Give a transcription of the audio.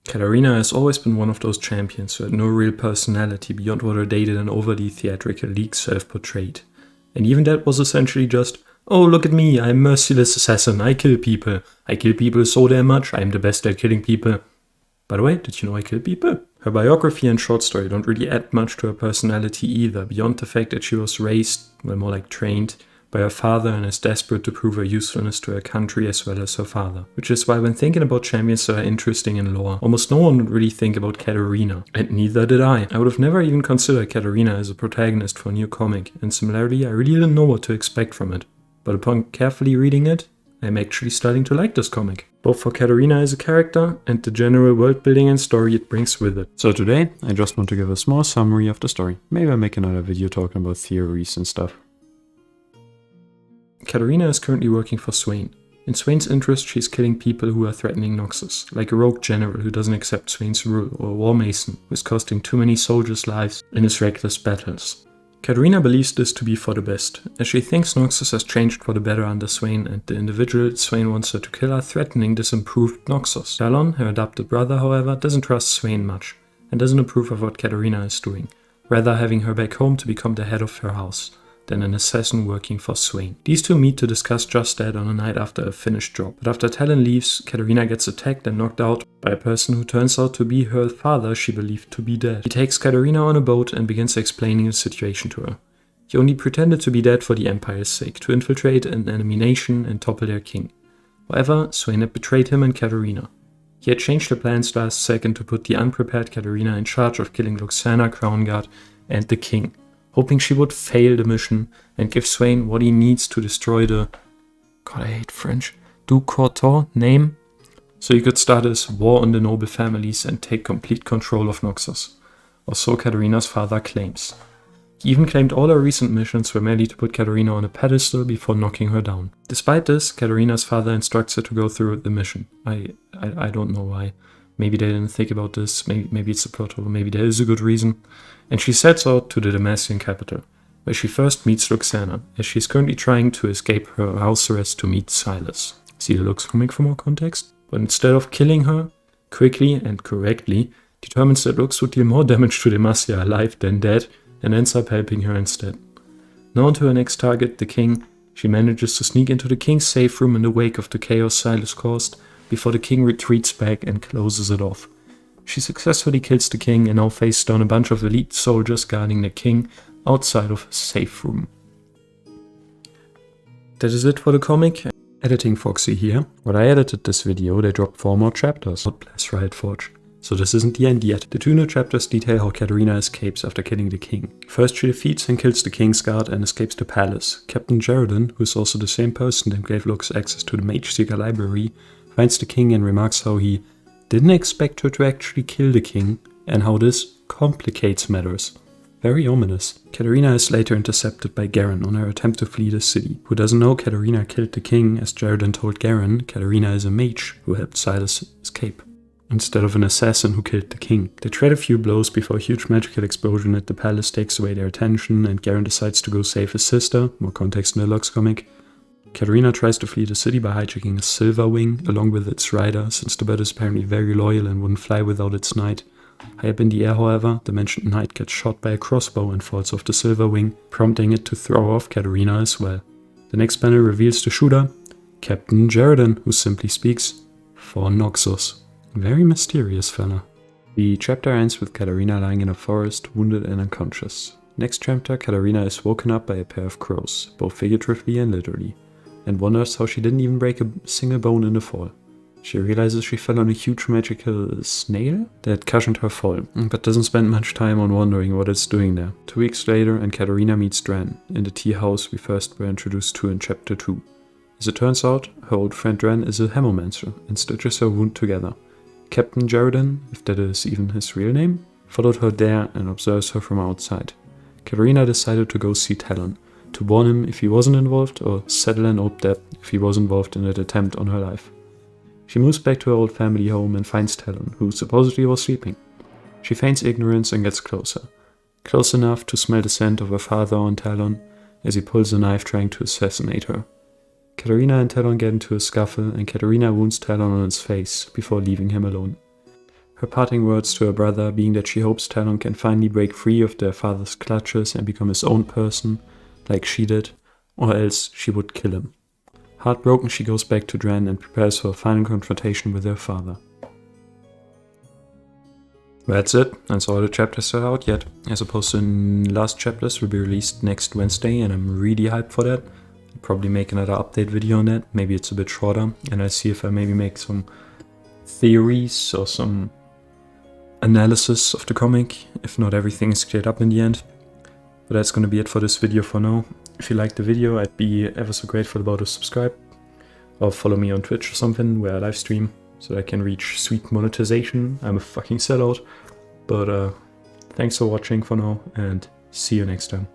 Katarina has always been one of those champions who had no real personality beyond what her dated and overly theatrical league self-portrayed. And even that was essentially just, oh look at me, I'm a merciless assassin, I kill people so damn much, I'm the best at killing people. By the way, did you know I kill people? Her biography and short story don't really add much to her personality either, beyond the fact that she was raised, well more like trained, by her father and is desperate to prove her usefulness to her country as well as her father. Which is why when thinking about champions that are interesting in lore, almost no one would really think about Katarina. And neither did I. I would have never even considered Katarina as a protagonist for a new comic, and similarly I really didn't know what to expect from it. But upon carefully reading it, I'm actually starting to like this comic. Both for Katarina as a character and the general world building and story it brings with it. So today, I just want to give a small summary of the story. Maybe I'll make another video talking about theories and stuff. Katarina is currently working for Swain. In Swain's interest, she's killing people who are threatening Noxus, like a rogue general who doesn't accept Swain's rule, or a war mason who is costing too many soldiers' lives in his reckless battles. Katarina believes this to be for the best, as she thinks Noxus has changed for the better under Swain, and the individual Swain wants her to kill are threatening this improved Noxus. Talon, her adopted brother, however, doesn't trust Swain much, and doesn't approve of what Katarina is doing, rather having her back home to become the head of her house than an assassin working for Swain. These two meet to discuss just that on a night after a finished job. But after Talon leaves, Katarina gets attacked and knocked out by a person who turns out to be her father she believed to be dead. He takes Katarina on a boat and begins explaining the situation to her. He only pretended to be dead for the Empire's sake, to infiltrate an enemy nation and topple their king. However, Swain had betrayed him and Katarina. He had changed the plans last second to put the unprepared Katarina in charge of killing Luxana, Crown Guard, and the king, hoping she would fail the mission and give Swain what he needs to destroy the, God I hate French, du Cortot name, so he could start his war on the noble families and take complete control of Noxus, or so Katarina's father claims. He even claimed all her recent missions were merely to put Katarina on a pedestal before knocking her down. Despite this, Katarina's father instructs her to go through the mission. I don't know why. Maybe they didn't think about this, maybe it's a plot hole, maybe there is a good reason. And she sets out to the Damassian capital, where she first meets Luxana, as she is currently trying to escape her house arrest to meet Silas. See the Lux comic for more context? But instead of killing her, quickly and correctly, determines that Lux would deal more damage to Demacia alive than dead, and ends up helping her instead. Now to her next target, the king, she manages to sneak into the king's safe room in the wake of the chaos Silas caused, before the king retreats back and closes it off. She successfully kills the king and now faces down a bunch of elite soldiers guarding the king outside of his safe room. That is it for the comic. Editing Foxy here. When I edited this video, they dropped 4 more chapters. God bless Riot Forge. So this isn't the end yet. The 2 new chapters detail how Katarina escapes after killing the king. First, she defeats and kills the king's guard and escapes the palace. Captain Jarvan, who is also the same person that gave Lux access to the Mage Seeker library, finds the king and remarks how he didn't expect her to actually kill the king, and how this complicates matters. Very ominous. Katarina is later intercepted by Garen on her attempt to flee the city. Who doesn't know Katarina killed the king, as Jarvan told Garen, Katarina is a mage who helped Silas escape, instead of an assassin who killed the king. They trade a few blows before a huge magical explosion at the palace takes away their attention, and Garen decides to go save his sister, more context in the Lux comic. Katarina tries to flee the city by hijacking a silver wing along with its rider, since the bird is apparently very loyal and wouldn't fly without its knight. High up in the air, however, the mentioned knight gets shot by a crossbow and falls off the silver wing, prompting it to throw off Katarina as well. The next panel reveals the shooter, Captain Jarvan, who simply speaks for Noxus. Very mysterious fella. The chapter ends with Katarina lying in a forest, wounded and unconscious. Next chapter, Katarina is woken up by a pair of crows, both figuratively and literally, and wonders how she didn't even break a single bone in the fall. She realizes she fell on a huge magical snail that cushioned her fall, but doesn't spend much time on wondering what it's doing there. 2 weeks later, and Katarina meets Dran, in the tea house we first were introduced to in chapter 2. As it turns out, her old friend Dran is a hemomancer, and stitches her wound together. Captain Jarvan, if that is even his real name, followed her there and observes her from outside. Katarina decided to go see Talon, to warn him if he wasn't involved, or settle an old debt if he was involved in that attempt on her life. She moves back to her old family home and finds Talon, who supposedly was sleeping. She feigns ignorance and gets closer. Close enough to smell the scent of her father on Talon, as he pulls a knife trying to assassinate her. Katarina and Talon get into a scuffle, and Katarina wounds Talon on his face before leaving him alone. Her parting words to her brother being that she hopes Talon can finally break free of their father's clutches and become his own person, like she did, or else she would kill him. Heartbroken, she goes back to Dran and prepares for a final confrontation with her father. That's it. That's all the chapters are out yet. As opposed to the last chapters will be released next Wednesday, and I'm really hyped for that. I'll probably make another update video on that. Maybe it's a bit shorter, and I'll see if I maybe make some theories or some analysis of the comic, if not everything is cleared up in the end. But that's gonna be it for this video for now. If you liked the video, I'd be ever so grateful about a subscribe, or follow me on Twitch or something where I live stream, so that I can reach sweet monetization. I'm a fucking sellout. But thanks for watching for now, and see you next time.